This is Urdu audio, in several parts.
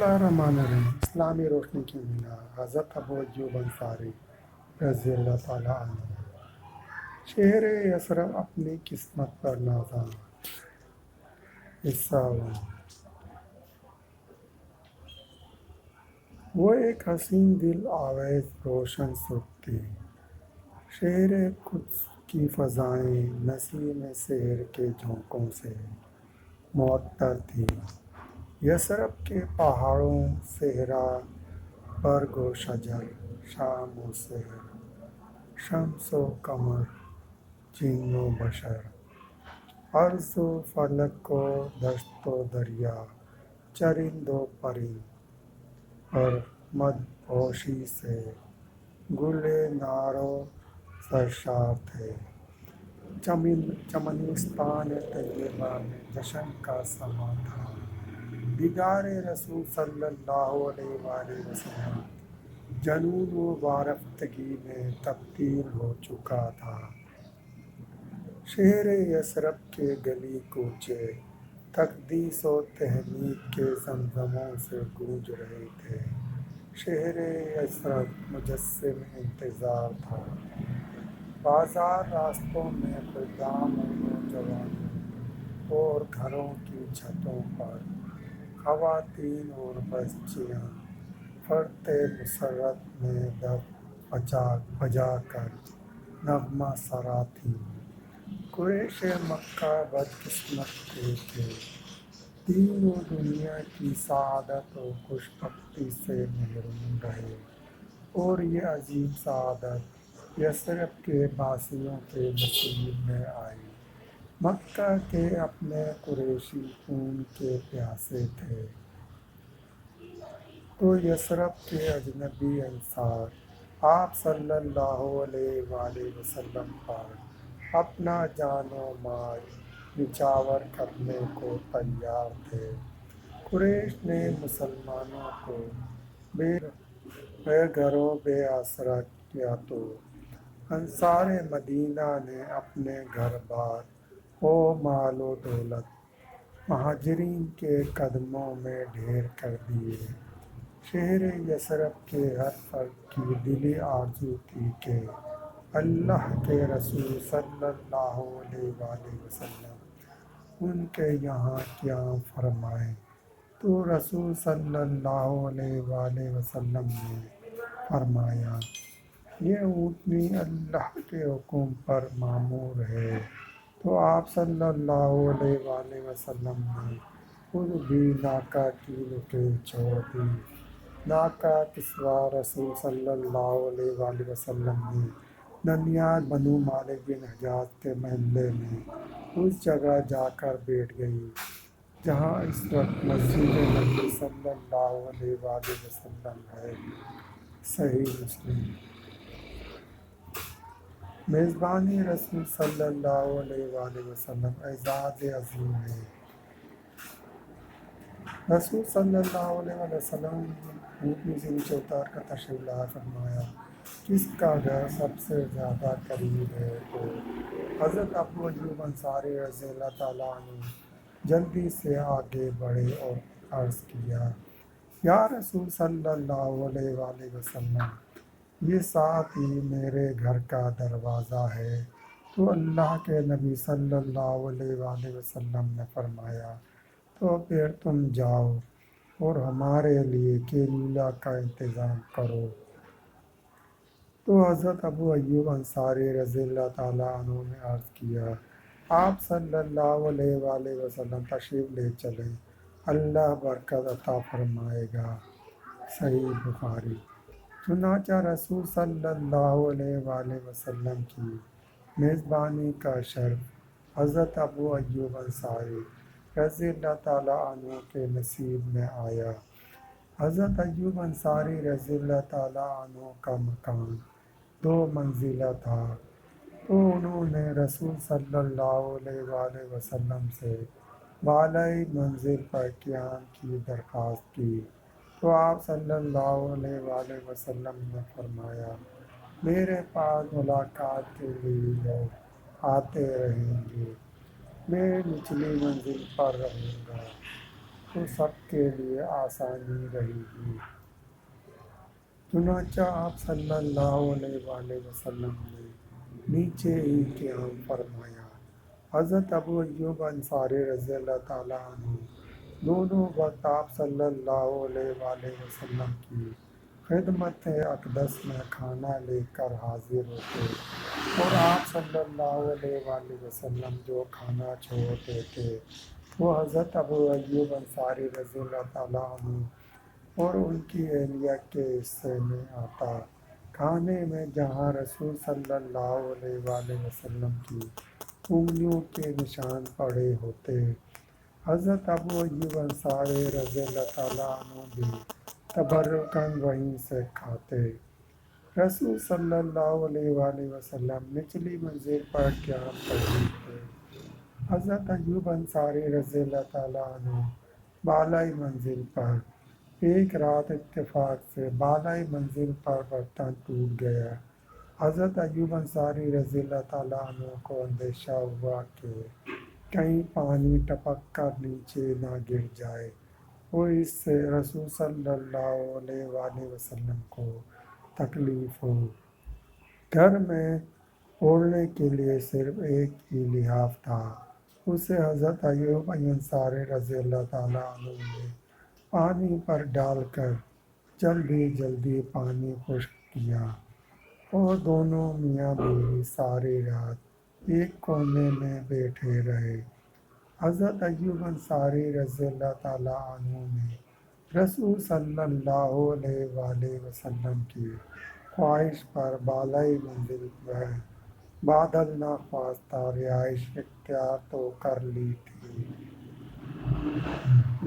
اللہ الرحمن الرحیم۔ اسلامی روشنی کی مینار حضرت ابو ایوب انصاری رضی اللہ تعالیٰ عنہ۔ شہر یثرب اپنی قسمت پر نازاں۔ حصہ اول۔ وہ ایک حسین دل آویز روشن صبح تھی۔ شہر قدس کی فضائیں نسیم سحر کے جھونکوں سے معطر تھیں۔ یثرب کے پہاڑوں صحرا، برگ و شجر، شام و سحر، شمس و قمر، جن و بشر، ارض و فلک و دشت و دریا، چرند و پرند پر مدہوشی سے گل نار و سرشار تھے۔ چمنستان طیبہ میں جشن کا سماں تھا۔ دیدار رسول صلی اللہ علیہ وآلہ وسلم جنون و وارفتگی میں تبدیل ہو چکا تھا۔ شہر یثرب کے گلی کوچے تقدیس و تحمید کے زمزموں سے گونج رہے تھے۔ شہر یثرب مجسم انتظار تھا۔ بازار راستوں میں خدام و نوجوانوں اور گھروں کی چھتوں پر خواتین اور بچیاں فرط مسرت میں دف بجا کر نغمہ سرا تھیں۔ قریش مکہ بدقسمت تھے کہ دین و دنیا کی سعادت و خوش بختی سے محروم رہے، اور یہ عظیم سعادت یثرب کے باسیوں کے نصیب میں آئی۔ مکہ کے اپنے قریشی خون کے پیاسے تھے، تو یثرب کے اجنبی انصار آپ صلی اللہ علیہ وآلہ وسلم پر اپنا جان و مال نچھاور کرنے کو تیار تھے۔ قریش نے مسلمانوں کو بے گھر و بے آسرا کیا تو انصار مدینہ نے اپنے گھر بار و مال و دولت مہاجرین کے قدموں میں ڈھیر کر دیے۔ شہر یثرب کے ہر فرد کی دلی آرزو تھی کہ اللہ کے رسول صلی اللہ علیہ وآلہ وسلم ان کے یہاں قیام فرمائیں، تو رسول صلی اللہ علیہ وآلہ وسلم نے فرمایا، یہ اونٹنی اللہ کے حکم پر مامور ہے۔ تو آپ صلی اللہ علیہ وآلہ وسلم نے خود بھی ناکہ کی نکیل چھوڑ دی۔ ناکہ کسویٰ رسول صلی اللہ علیہ وآلہ وسلم نے ننیال بنو مالک بن حجاز کے محلے میں اس جگہ جا کر بیٹھ گئی جہاں اس وقت مسجد نبی صلی اللہ علیہ وآلہ وسلم ہے۔ صحیح مسلم۔ میزبانی رسول صلی اللہ علیہ وآلہ وسلم اعزاز عظیم ہے۔ رسول صلی اللہ علیہ وآلہ وسلم اونٹنی سے نیچے اتار کر تشریف لا فرمایا، کس کا گھر سب سے زیادہ قریب ہے؟ تو حضرت ابو ایوب انصاری رضی اللہ تعالیٰ عنہ جلدی سے آگے بڑھے اور عرض کیا، یا رسول صلی اللہ علیہ وآلہ وسلم، یہ ساتھ ہی میرے گھر کا دروازہ ہے۔ تو اللہ کے نبی صلی اللہ علیہ وآلہ وسلم نے فرمایا، تو پھر تم جاؤ اور ہمارے لیے کیلولہ کا انتظام کرو۔ تو حضرت ابو ایوب انصاری رضی اللہ تعالیٰ عنہ نے عرض کیا، آپ صلی اللہ علیہ وآلہ وسلم تشریف لے چلیں، اللہ برکت عطا فرمائے گا۔ صحیح بخاری۔ چنانچہ رسول صلی اللہ علیہ وآلہ وسلم کی میزبانی کا شرف حضرت ابو ایوب انصاری رضی اللہ تعالیٰ عنہ کے نصیب میں آیا۔ حضرت ایوب انصاری رضی اللہ تعالیٰ عنہ کا مکان 2 منزلہ تھا، تو انہوں نے رسول صلی اللہ علیہ وآلہ وسلم سے بالائی منزل پر قیام کی درخواست کی، تو آپ صلی اللہ علیہ وآلہ وسلم نے فرمایا، میرے پاس ملاقات کے لیے لوگ آتے رہیں گے، میں نچلی منزل پر رہوں گا۔ تو سب کے لیے آسانی رہے گی۔ چنانچہ آپ صلی اللہ علیہ وآلہ وسلم نے نیچے ہی قیام فرمایا۔ حضرت ابو ایوب انصاری رضی اللہ تعالیٰ عنہ دونوں وقت آپ صلی اللہ علیہ وآلہ وسلم کی خدمت اقدس میں کھانا لے کر حاضر ہوتے، اور آپ صلی اللہ علیہ وآلہ وسلم جو کھانا چھوڑتے تھے وہ حضرت ابو ایوب انصاری رضی اللہ تعالیٰ عنہ اور ان کی اہلیہ کے حصے میں آتا۔ کھانے میں جہاں رسول صلی اللہ علیہ وآلہ وسلم کی انگلیوں کے نشان پڑے ہوتے، حضرت ابو ایوب انصاری رضی اللہ تعالیٰ عنہ بھی تبرکاً وہیں سے کھاتے۔ رسول صلی اللہ علیہ وآلہ وسلم نچلی منزل پر قیام کرتے تھے۔ حضرت ایوب انصاری رضی اللہ تعالیٰ عنہ بالائی منزل پر۔ ایک رات اتفاق سے بالائی منزل پر برتن ٹوٹ گیا۔ حضرت ایوب انصاری رضی اللہ تعالیٰ عنہ کو اندیشہ ہوا کہ کہیں پانی ٹپک کر نیچے نہ گر جائے اور اس سے رسول صلی اللہ علیہ وآلہ وسلم کو تکلیف ہو۔ گھر میں اوڑھنے کے لیے صرف ایک ہی لحاف تھا، اسے حضرت ایوب انصاری رضی اللہ تعالیٰ عنہ نے پانی پر ڈال کر جلدی پانی خشک کیا اور دونوں میاں بیوی ساری رات ایک کونے میں بیٹھے رہے۔ حضرت ایوب انصاری رضی اللہ تعالیٰ عنہ نے رسول صلی اللہ علیہ وآلہ وسلم کی خواہش پر بالائی منزل پر بعد ناخواستہ رہائش اختیار تو کر لی تھی،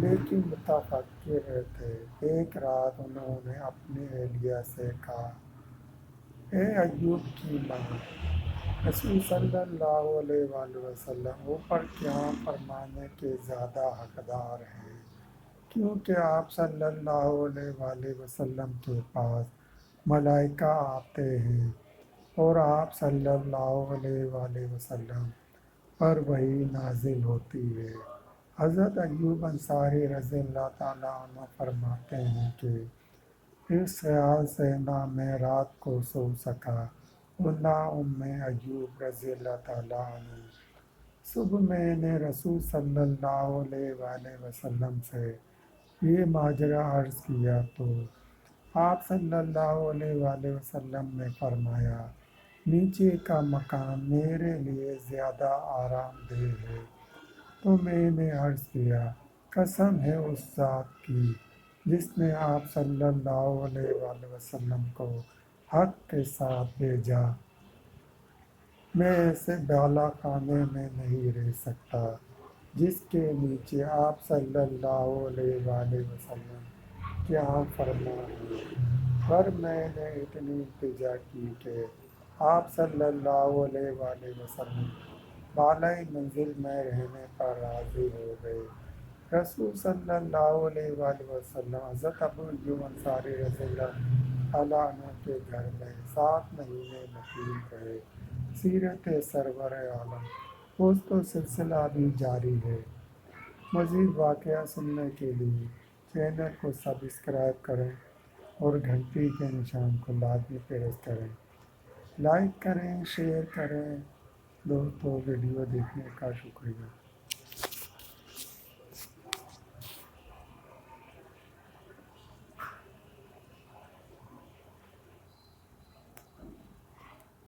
لیکن متفکر تھے۔ ایک رات انہوں نے اپنی اہلیہ سے کہا، اے ایوب کی ماں، رسول صلی اللہ علیہ وآلہ وسلم اوپر قیام فرمانے کے زیادہ حقدار ہیں، کیونکہ آپ صلی اللہ علیہ وآلہ وسلم کے پاس ملائکہ آتے ہیں اور آپ صلی اللہ علیہ وآلہ وسلم پر وحی نازل ہوتی ہے۔ حضرت ایوب انصاری رضی اللہ تعالیٰ عنہ فرماتے ہیں کہ اس خیال سے نہ میں رات کو سو سکا اور نہ ایوب رضی اللہ تعالیٰ عنہ۔ صبح میں نے رسول صلی اللہ علیہ وآلہ وسلم سے یہ ماجرا عرض کیا تو آپ صلی اللہ علیہ وآلہ وسلم نے فرمایا، نیچے کا مکان میرے لیے زیادہ آرام دہ ہے۔ تو میں نے عرض کیا، قسم ہے اس ذات کی جس نے آپ صلی اللہ علیہ وآلہ وسلم کو حق کے ساتھ بھیجا، میں ایسے بالا خانے میں نہیں رہ سکتا جس کے نیچے آپ صلی اللہ علیہ وآلہ وسلم قیام فرما ہیں۔ پر میں نے اتنی التجا کی کہ آپ صلی اللہ علیہ وآلہ وسلم بالائی منزل میں رہنے پر راضی ہو گئے۔ رسول صلی اللہ علیہ وآلہ وسلم حضرت ابو ایوب انصاری رضی اللہ تعالیٰ عنہ کے گھر میں 7 مہینے مقیم رہے۔ سیرت سرور عالم پوسٹ و سلسلہ بھی جاری ہے۔ مزید واقعہ سننے کے لیے چینل کو سبسکرائب کریں اور گھنٹی کے نشان کو لازمی پریس کریں۔ لائک کریں، شیئر کریں۔ دوستو، ویڈیو دیکھنے کا شکریہ۔